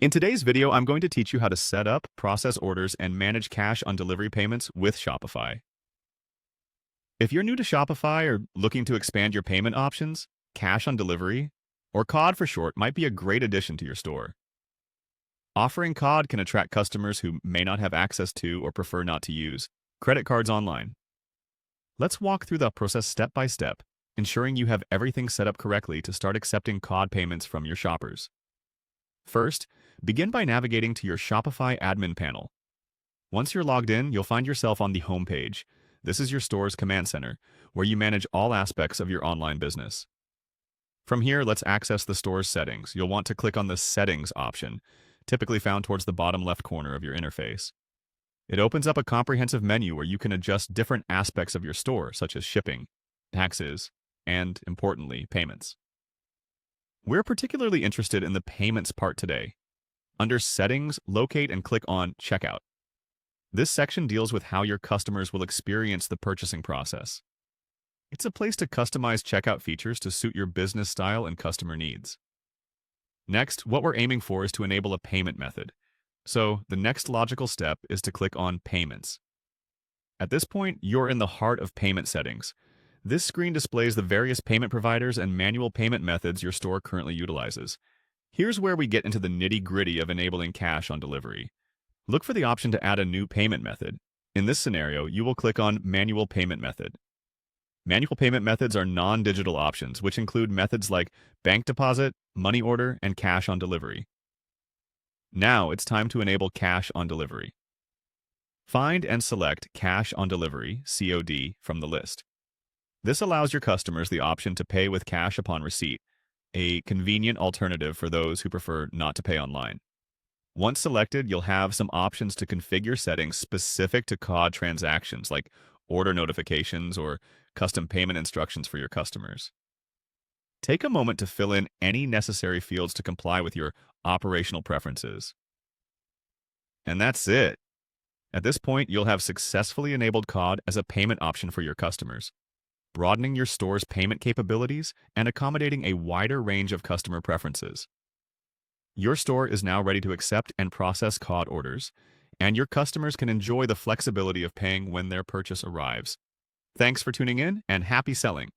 In today's video, I'm going to teach you how to set up, process orders, and manage cash on delivery payments with Shopify. If you're new to Shopify or looking to expand your payment options, cash on delivery, or COD for short, might be a great addition to your store. Offering COD can attract customers who may not have access to or prefer not to use credit cards online. Let's walk through the process step by step, ensuring you have everything set up correctly to start accepting COD payments from your shoppers. First, begin by navigating to your Shopify admin panel. Once you're logged in, you'll find yourself on the home page. This is your store's command center, where you manage all aspects of your online business. From here, let's access the store's settings. You'll want to click on the Settings option, typically found towards the bottom left corner of your interface. It opens up a comprehensive menu where you can adjust different aspects of your store, such as shipping, taxes, and, importantly, payments. We're particularly interested in the payments part today. Under Settings, locate and click on Checkout. This section deals with how your customers will experience the purchasing process. It's a place to customize checkout features to suit your business style and customer needs. Next, what we're aiming for is to enable a payment method. So, the next logical step is to click on Payments. At this point, you're in the heart of payment settings. This screen displays the various payment providers and manual payment methods your store currently utilizes. Here's where we get into the nitty-gritty of enabling cash on delivery. Look for the option to add a new payment method. In this scenario, you will click on Manual Payment Method. Manual payment methods are non-digital options, which include methods like bank deposit, money order, and cash on delivery. Now it's time to enable cash on delivery. Find and select Cash on Delivery, COD, from the list. This allows your customers the option to pay with cash upon receipt, a convenient alternative for those who prefer not to pay online. Once selected, you'll have some options to configure settings specific to COD transactions, like order notifications or custom payment instructions for your customers. Take a moment to fill in any necessary fields to comply with your operational preferences. And that's it. At this point, you'll have successfully enabled COD as a payment option for your customers, broadening your store's payment capabilities and accommodating a wider range of customer preferences. Your store is now ready to accept and process COD orders, and your customers can enjoy the flexibility of paying when their purchase arrives. Thanks for tuning in, and happy selling!